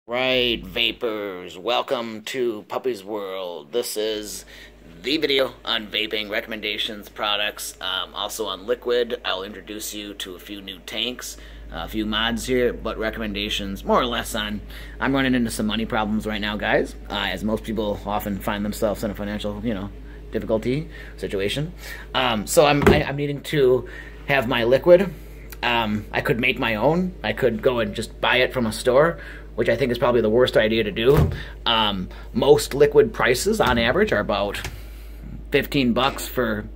Right, vapors, welcome to Puppy's World. This is the video on vaping recommendations, products, also on liquid. I'll introduce you to a few new tanks, a few mods here, but recommendations more or less on. I'm running into some money problems right now, guys, as most people often find themselves in a financial, difficulty situation. So I'm needing to have my liquid. I could make my own. I could go and just buy it from a store, which I think is probably the worst idea to do. Most liquid prices on average are about 15 bucks for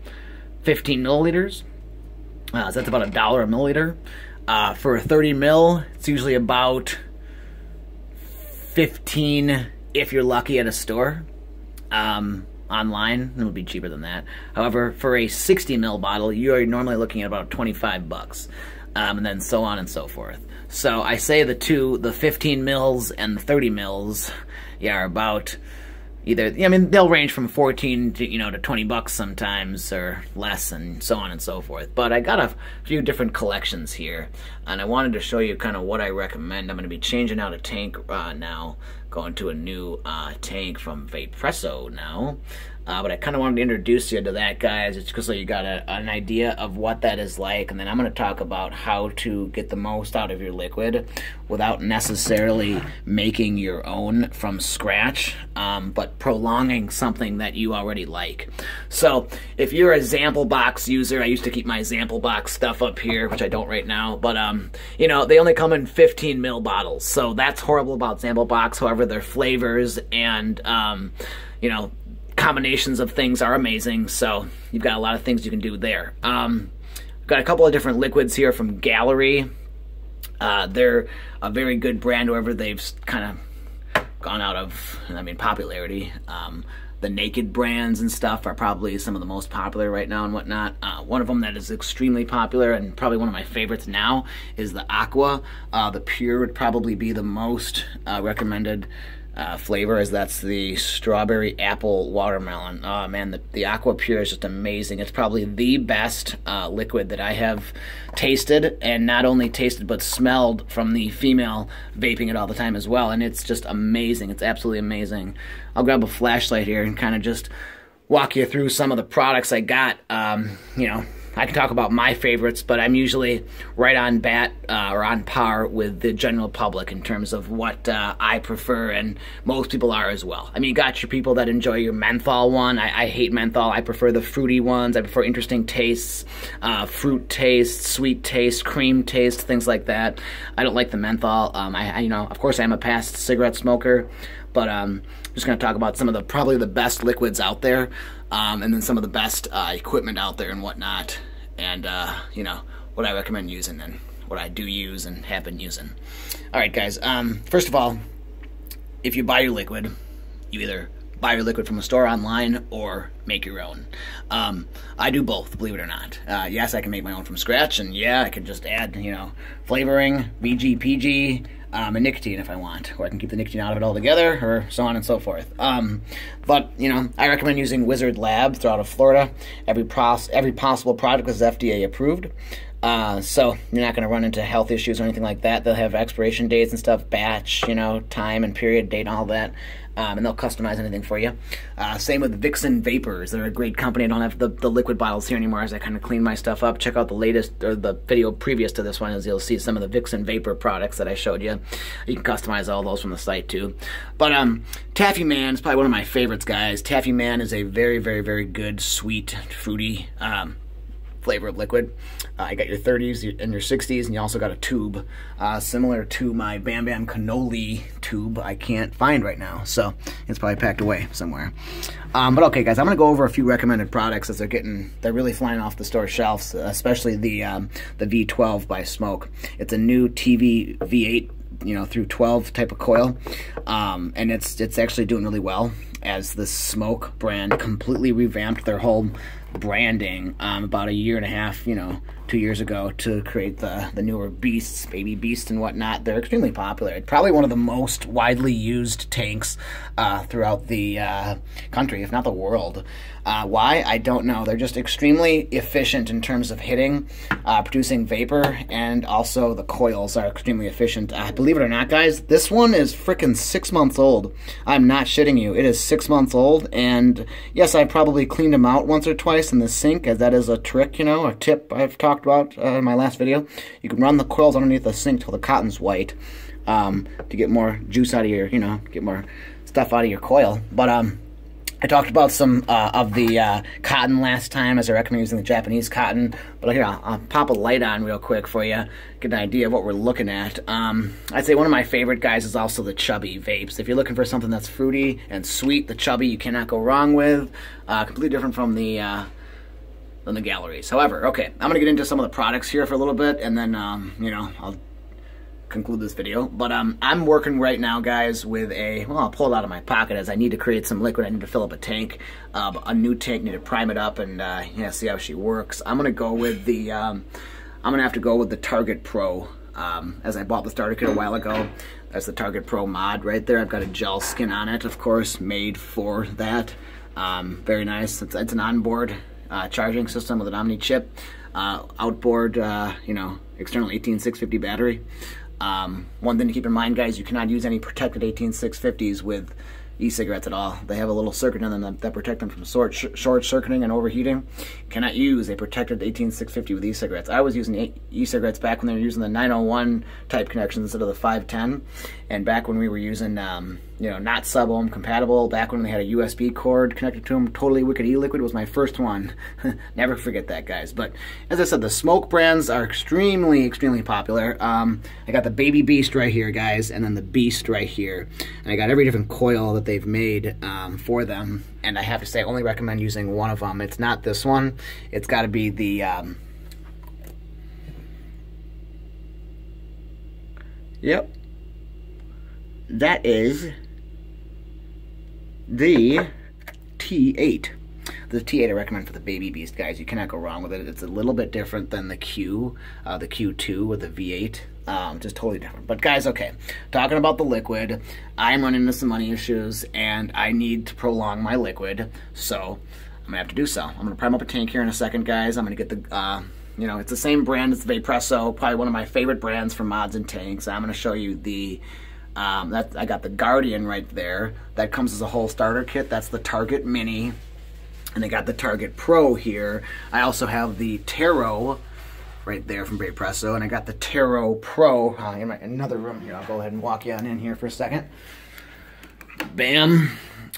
15 milliliters. So that's about $1 a milliliter. For a 30 mil, it's usually about 15 if you're lucky at a store. Online, it would be cheaper than that. However, for a 60 mil bottle, you're normally looking at about 25 bucks. And then so on and so forth. So I say the 15 mils and the 30 mils, are about either, they'll range from 14 to 20 bucks sometimes or less and so on and so forth. But I got a few different collections here, and I wanted to show you kind of what I recommend. I'm going to be changing out a tank now, going to a new tank from Vaporesso now. But I kind of wanted to introduce you to that, guys, just so you got an idea of what that is like. And then I'm going to talk about how to get the most out of your liquid without necessarily making your own from scratch, but prolonging something that you already like. So if you're a sample box user, I used to keep my sample box stuff up here, which I don't right now. But, they only come in 15 mil bottles. So that's horrible about sample box. However, their flavors and, combinations of things are amazing, so you've got a lot of things you can do there. Got a couple of different liquids here from Gallery. They're a very good brand, however they've kind of gone out of popularity. The Naked brands and stuff are probably some of the most popular right now and whatnot. One of them that is extremely popular and probably one of my favorites now is the Aqua. The Pure would probably be the most recommended flavor, as that's the strawberry apple watermelon. Oh man, the Aqua Pure is just amazing. It's probably the best liquid that I have tasted, and not only tasted but smelled from the female vaping it all the time as well, and it's just amazing. It's absolutely amazing. I'll grab a flashlight here and kind of just walk you through some of the products I got. I can talk about my favorites, but I'm usually right on bat or on par with the general public in terms of what I prefer, and most people are as well. You got your people that enjoy your menthol one. I hate menthol. I prefer the fruity ones. I prefer interesting tastes, fruit taste, sweet taste, cream taste, things like that. I don't like the menthol. Of course, I am a past cigarette smoker, but I'm just going to talk about some of probably the best liquids out there, and then some of the best equipment out there and whatnot, and what I recommend using and what I do use and have been using. All right, guys. First of all, if you buy your liquid, you either buy your liquid from a store online or make your own. I do both, believe it or not. Yes, I can make my own from scratch, and yeah, I can just add, flavoring, VG, PG, and nicotine if I want, or I can keep the nicotine out of it altogether, or so on and so forth. But I recommend using Wizard Labs. They're out of Florida. Every possible product is FDA approved. So you're not going to run into health issues or anything like that. They'll have expiration dates and stuff, batch, time and period date and all that. And they'll customize anything for you. Same with Vixen Vapors. They're a great company. I don't have the liquid bottles here anymore as I kind of clean my stuff up. Check out the latest, or the video previous to this one, as you'll see some of the Vixen Vapor products that I showed you. You can customize all those from the site too. But Taffy Man is probably one of my favorites, guys. Taffy Man is a very, very, very good, sweet, fruity flavor of liquid. You got your 30s and your 60s, and you also got a tube similar to my Bam Bam Cannoli tube I can't find right now, so it's probably packed away somewhere. But okay, guys, I'm gonna go over a few recommended products as they're really flying off the store shelves, especially the V12 by Smoke. It's a new TV V8 through 12 type of coil, and it's actually doing really well, as the Smoke brand completely revamped their whole branding about a year and a half, 2 years ago to create the newer beasts, baby beasts and whatnot. They're extremely popular. It's probably one of the most widely used tanks throughout the country, if not the world. Why? I don't know. They're just extremely efficient in terms of hitting, producing vapor, and also the coils are extremely efficient. Believe it or not, guys, this one is freaking 6 months old. I'm not shitting you. It is 6 months old, and yes, I probably cleaned them out once or twice in the sink, as that is a trick, you know, a tip I've talked about in my last video. You can run the coils underneath the sink till the cotton's white to get more juice out of your, you know, get more stuff out of your coil. But I talked about some of the cotton last time, as I recommend using the Japanese cotton. But here, I'll pop a light on real quick for you, get an idea of what we're looking at. I'd say one of my favorite guys is also the Chubby vapes. If you're looking for something that's fruity and sweet, the Chubby you cannot go wrong with. Completely different from the galleries. However, okay, I'm gonna get into some of the products here for a little bit, and then you know, I'll conclude this video. But I'm working right now, guys, with well, I'll pull it out of my pocket as I need to create some liquid. I need to fill up a tank, a new tank, need to prime it up and yeah, see how she works. I'm gonna go with the I'm gonna have to go with the Target Pro, as I bought the starter kit a while ago. That's the Target Pro mod right there. I've got a gel skin on it, of course, made for that. Very nice. It's an onboard charging system with an Omni chip, outboard, you know, external 18650 battery. One thing to keep in mind, guys, you cannot use any protected 18650s with e-cigarettes at all. They have a little circuit in them that protect them from short circuiting and overheating. You cannot use a protected 18650 with e-cigarettes. I was using e-cigarettes back when they were using the 901 type connections instead of the 510, and back when we were using you know, not sub-ohm compatible, back when they had a USB cord connected to them. Totally Wicked eLiquid was my first one. Never forget that, guys. But as I said, the smoke brands are extremely popular. I got the Baby Beast right here, guys, and then the Beast right here. And I got every different coil that they've made for them. And I have to say, I only recommend using one of them. It's not this one. It's got to be the yep. That is the T8. The T8 I recommend for the Baby Beast, guys. You cannot go wrong with it. It's a little bit different than the Q2 with the V8. Just totally different. But guys, okay, talking about the liquid, I'm running into some money issues, and I need to prolong my liquid, so I'm gonna have to do so. I'm gonna prime up a tank here in a second, guys. I'm gonna get the you know, it's the same brand as the Vaporesso, probably one of my favorite brands for mods and tanks. I'm gonna show you the I got the Guardian right there. That comes as a whole starter kit. That's the Target Mini. And I got the Target Pro here. I also have the Taro right there from Vaporesso. And I got the Taro Pro in another room here. I'll go ahead and walk you on in here for a second. Bam.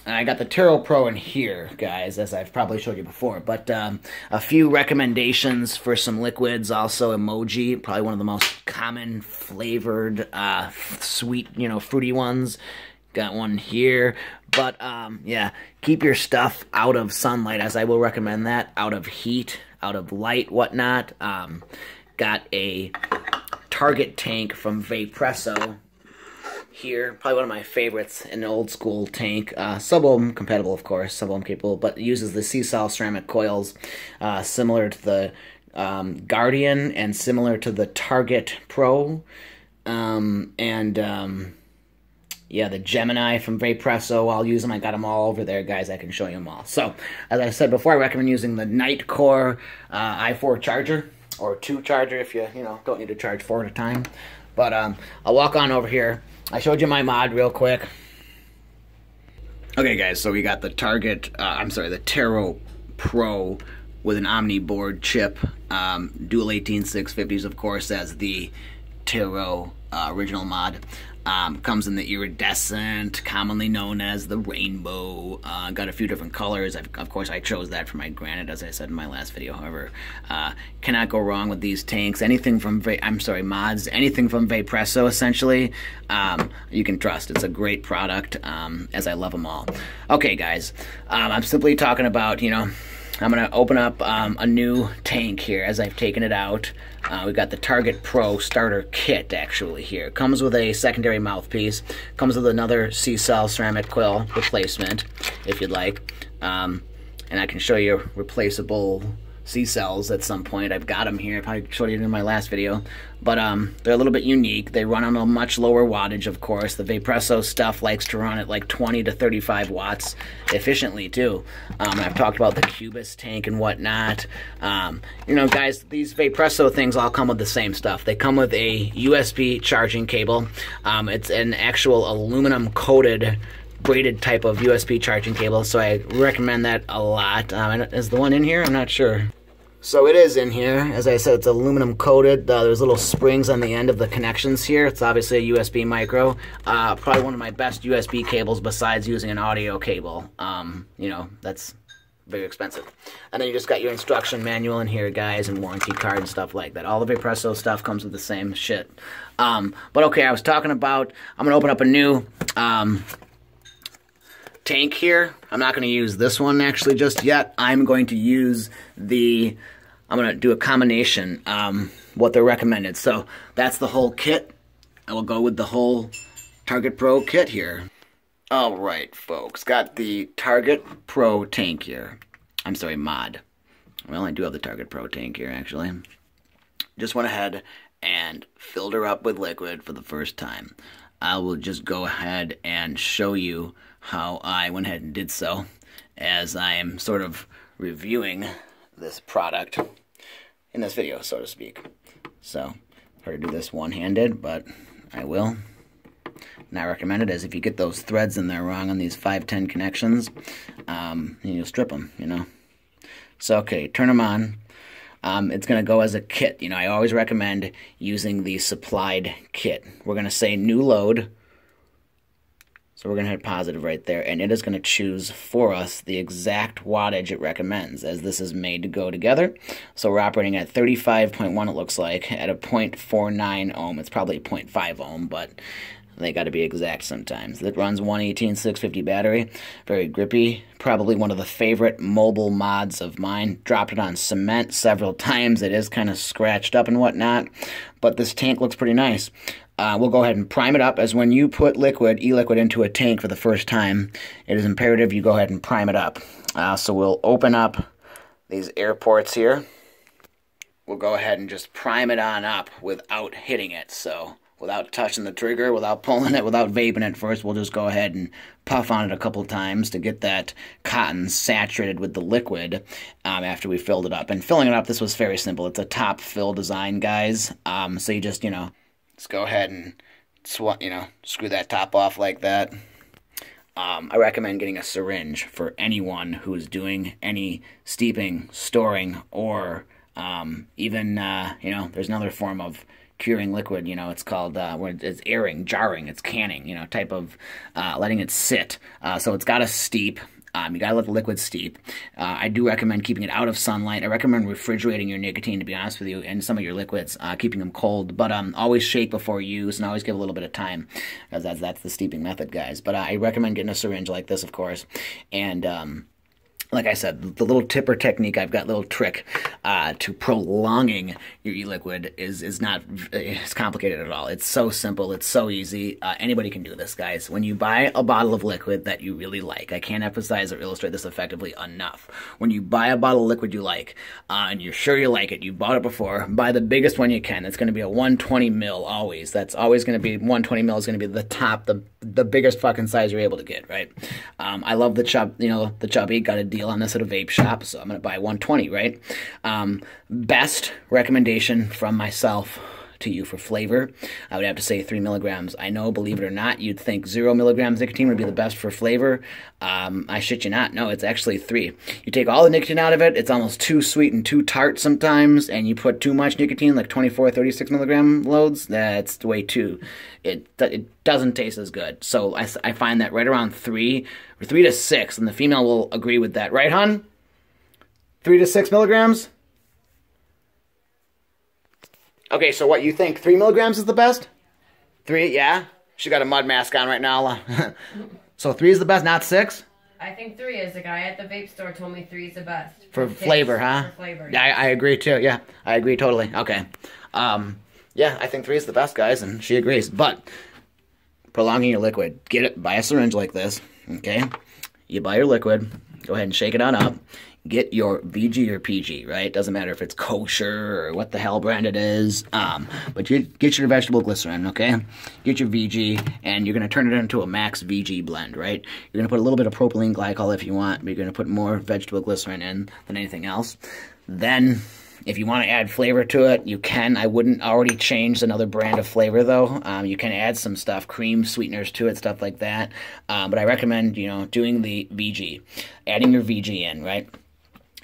And I got the Taro Pro in here, guys, as I've probably showed you before. But a few recommendations for some liquids. Also, Emoji, probably one of the most common flavored, sweet, you know, fruity ones. Got one here. But, yeah, keep your stuff out of sunlight, as I will recommend that. Out of heat, out of light, whatnot. Got a Target tank from Vaporesso here, probably one of my favorites, an old school tank, sub-ohm compatible, of course, sub-ohm capable, but uses the C-cell ceramic coils, similar to the Guardian and similar to the Target Pro, yeah, the Gemini from Vaporesso. I'll use them. I got them all over there, guys. I can show you them all. So, as I said before, I recommend using the Nightcore i4 charger, or 2 charger if you know, don't need to charge 4 at a time. But I'll walk on over here. I showed you my mod real quick. Okay, guys, so we got the the Taro Pro with an Omni board chip. Dual 18650s, of course, as the Taro original mod. Comes in the iridescent, commonly known as the rainbow. Got a few different colors. Of course, I chose that for my granite, as I said in my last video. However, cannot go wrong with these tanks. Anything from mods, anything from Vaporesso, essentially, you can trust. It's a great product, as I love them all. Okay, guys, I'm simply talking about, you know, I'm going to open up a new tank here as I've taken it out. We've got the Target Pro starter kit, actually, here. Comes with a secondary mouthpiece. Comes with another C-cell ceramic coil replacement, if you'd like. And I can show you a replaceable C-cells at some point. I've got them here. I probably showed you in my last video. But they're a little bit unique. They run on a much lower wattage, of course. The Vaporesso stuff likes to run at like 20 to 35 watts efficiently, too. I've talked about the cubis tank and whatnot. You know, guys, these Vaporesso things all come with the same stuff. They come with a USB charging cable. It's an actual aluminum-coated braided type of USB charging cable, so I recommend that a lot. Is the one in here? I'm not sure. So it is in here. As I said, it's aluminum coated. There's little springs on the end of the connections here. It's obviously a USB micro. Probably one of my best USB cables besides using an audio cable. You know, that's very expensive. And then you just got your instruction manual in here, guys, and warranty card and stuff like that. All the Vaporesso stuff comes with the same shit. But okay, I was talking about, I'm going to open up a new tank here. I'm not going to use this one actually just yet. I'm going to use I'm going to do a combination, what they're recommended. So that's the whole kit. I will go with the whole Target Pro kit here. All right, folks, got the Target Pro tank here. I'm sorry, mod. Well, I do have the Target Pro tank here actually. Just went ahead and filled her up with liquid for the first time. I will just go ahead and show you how I went ahead and did so as I am sort of reviewing this product in this video, so to speak. So, hard to do this one-handed, but I will. Not recommended, as if you get those threads in there wrong on these 510 connections, you'll strip them, you know. So, okay, turn them on. It's going to go as a kit. You know, I always recommend using the supplied kit. We're going to say new load. So we're going to hit positive right there, and it is going to choose for us the exact wattage it recommends, as this is made to go together. So we're operating at 35.1, it looks like, at a 0.49 ohm. It's probably a 0.5 ohm, but they got to be exact sometimes. It runs 118/650 battery, very grippy. Probably one of the favorite mobile mods of mine. Dropped it on cement several times. It is kind of scratched up and whatnot, but this tank looks pretty nice. We'll go ahead and prime it up, as when you put eLiquid into a tank for the first time, it is imperative you go ahead and prime it up. So we'll open up these air ports here. We'll go ahead and just prime it on up without hitting it. So without touching the trigger, without pulling it, without vaping it first, we'll just go ahead and puff on it a couple times to get that cotton saturated with the liquid after we filled it up. And filling it up, this was very simple. It's a top fill design, guys. So you just, you know, just go ahead and, screw that top off like that. I recommend getting a syringe for anyone who is doing any steeping, storing, or even, there's another form of curing liquid, it's called, where it's airing, jarring, it's canning, type of letting it sit. So it's got to steep. You gotta let the liquid steep. I do recommend keeping it out of sunlight. I recommend refrigerating your nicotine, to be honest with you, and some of your liquids, keeping them cold. But always shake before use, and always give a little bit of time, because that's the steeping method, guys. But I recommend getting a syringe like this, of course. And like I said, the little tipper technique, I've got a little trick to prolonging your eLiquid is not it's complicated at all. It's so simple. It's so easy. Anybody can do this, guys. When you buy a bottle of liquid that you really like, I can't emphasize or illustrate this effectively enough. When you buy a bottle of liquid you like, and you're sure you like it, you bought it before, buy the biggest one you can. It's going to be a 120 mil always. That's always going to be, 120 mil is going to be the top, the biggest fucking size you're able to get, right? I love the the Chubby. Got a deal on this at a vape shop, so I'm going to buy 120, right? Best recommendation from myself to you for flavor, I would have to say 3 milligrams. I know, believe it or not, you'd think 0 milligrams nicotine would be the best for flavor. I shit you not. No, it's actually 3. You take all the nicotine out of it, it's almost too sweet and too tart sometimes, and you put too much nicotine, like 24, 36 milligram loads, that's way too. It doesn't taste as good. So I find that right around 3, or 3 to 6, and the female will agree with that. Right, hon? 3 to 6 milligrams? Okay, so what, you think 3 milligrams is the best? 3, yeah? She got a mud mask on right now. So 3 is the best, not 6? I think 3 is. The guy at the vape store told me 3 is the best. For flavor, huh? For flavor. Yeah, I agree too. Yeah, I agree totally. Okay. Yeah, I think 3 is the best, guys, and she agrees. But prolonging your liquid, buy a syringe like this, okay? You buy your liquid, go ahead and shake it on up. get your VG or PG, right? Doesn't matter if it's kosher or what the hell brand it is, but you get your vegetable glycerin, okay? Get your VG, and you're going to turn it into a max VG blend, right? You're going to put a little bit of propylene glycol if you want, but you're going to put more vegetable glycerin in than anything else. Then, if you want to add flavor to it, you can. I wouldn't already change another brand of flavor, though. You can add some stuff, cream sweeteners to it, stuff like that. But I recommend, you know, doing the VG, adding your VG in, right?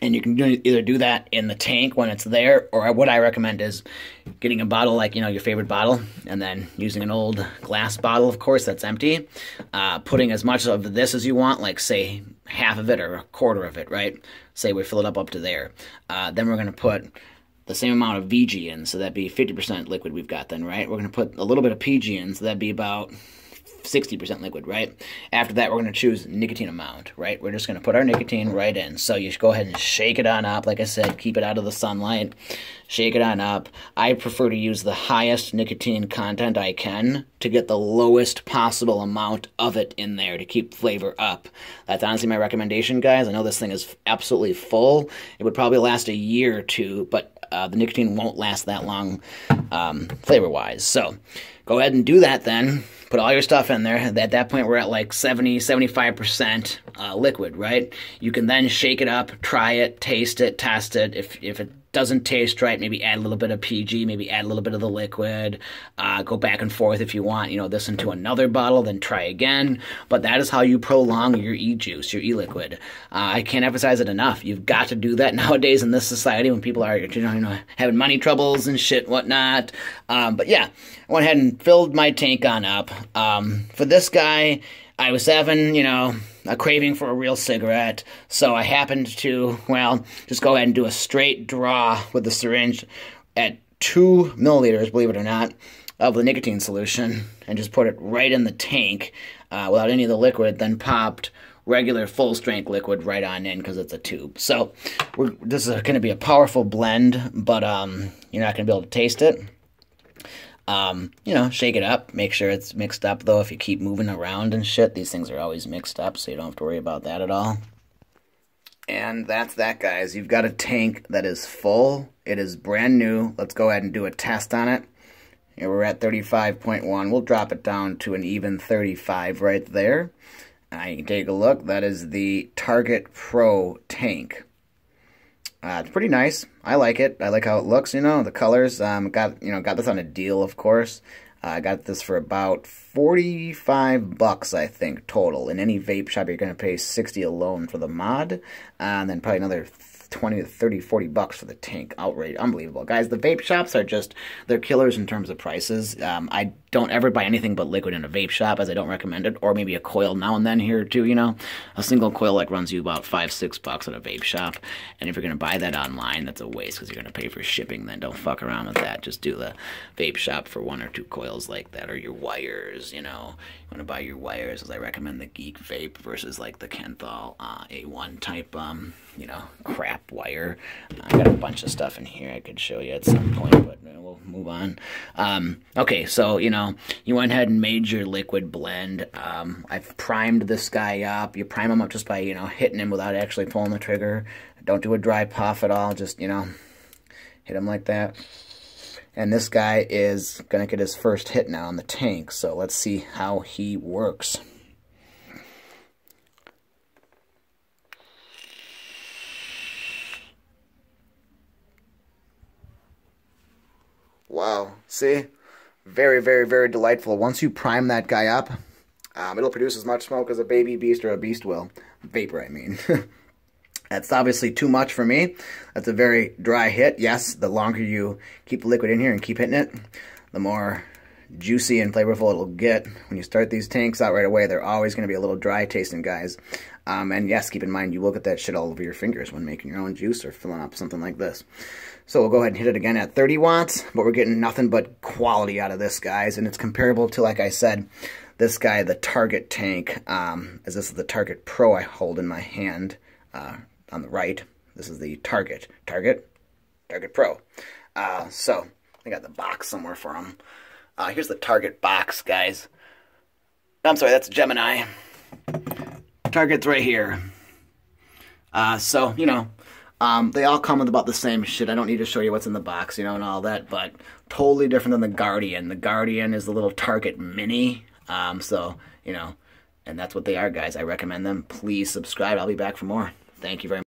And you can either do that in the tank when it's there, or what I recommend is getting a bottle, like, you know, your favorite bottle, and then using an old glass bottle, of course, that's empty, putting as much of this as you want, like, say, half of it or a quarter of it, right? Say we fill it up to there. Then we're going to put the same amount of VG in, so that'd be 50% liquid we've got then, right? We're going to put a little bit of PG in, so that'd be about 60% liquid, right? After that, we're going to choose nicotine amount, right? We're just going to put our nicotine right in. So you should go ahead and shake it on up. Like I said, keep it out of the sunlight. Shake it on up. I prefer to use the highest nicotine content I can to get the lowest possible amount of it in there to keep flavor up. That's honestly my recommendation, guys. I know this thing is absolutely full. It would probably last a year or two, but the nicotine won't last that long flavor-wise. So go ahead and do that then. Put all your stuff in there. At that point, we're at like 70-75% liquid, right? You can then shake it up, try it, taste it, test it. If it doesn't taste right, maybe add a little bit of PG, maybe add a little bit of the liquid. Go back and forth if you want, you know, this into another bottle, then try again. But that is how you prolong your e-juice, your e-liquid. I can't emphasize it enough. You've got to do that nowadays in this society when people are, you know, having money troubles and shit, whatnot. But yeah, I went ahead and filled my tank on up. For this guy, I was having, you know, a craving for a real cigarette, so I happened to, well, just go ahead and do a straight draw with the syringe at 2 milliliters, believe it or not, of the nicotine solution, and just put it right in the tank without any of the liquid, then popped regular full-strength liquid right on in because it's a tube. So this is going to be a powerful blend, but you're not going to be able to taste it. You know, shake it up, make sure it's mixed up, though. If you keep moving around and shit, these things are always mixed up, so you don't have to worry about that at all. And that's that, guys. You've got a tank that is full. It is brand new. Let's go ahead and do a test on it. Here we're at 35.1. We'll drop it down to an even 35 right there. You can take a look. That is the Target Pro tank. It's pretty nice. I like it. I like how it looks, you know, the colors. Got this on a deal, of course. I got this for about 45 bucks, I think, total. In any vape shop, you're going to pay 60 alone for the mod, and then probably another 20 to 30, 40 bucks for the tank. Outrage. Unbelievable. Guys, the vape shops are just, they're killers in terms of prices. I don't ever buy anything but liquid in a vape shop, as I don't recommend it, or maybe a coil now and then here too, you know. A single coil like runs you about 5-6 bucks at a vape shop, and if you're going to buy that online, that's a waste because you're going to pay for shipping. Then don't fuck around with that. Just do the vape shop for 1 or 2 coils like that, or your wires, you know. You want to buy your wires, as I recommend the Geek Vape versus like the Kenthal A1 type, you know, crap wire. I got a bunch of stuff in here I could show you at some point, but we'll move on. Okay, so, you know, you went ahead and made your liquid blend. I've primed this guy up. You prime him up just by, you know, hitting him without actually pulling the trigger. Don't do a dry puff at all. Just, you know, hit him like that. And this guy is going to get his first hit now on the tank, so let's see how he works. Wow, see? Very, very, very delightful. Once you prime that guy up, it'll produce as much smoke as a baby beast or a beast will. Vapor, I mean. That's obviously too much for me. That's a very dry hit. Yes, the longer you keep the liquid in here and keep hitting it, the more juicy and flavorful it'll get. When you start these tanks out right away, they're always going to be a little dry tasting, guys. And yes, keep in mind, you will get that shit all over your fingers when making your own juice or filling up something like this. So we'll go ahead and hit it again at 30 watts, but we're getting nothing but quality out of this, guys. And it's comparable to, like I said, this guy, the Target tank, as this is the Target Pro I hold in my hand on the right. This is the Target Pro. So I got the box somewhere for him. Here's the Target box, guys. I'm sorry, that's Gemini. Target's right here. So, you know, They all come with about the same shit. I don't need to show you what's in the box, and all that, but totally different than the Guardian. The Guardian is the little Target Mini, so, and that's what they are, guys. I recommend them. Please subscribe. I'll be back for more. Thank you very much.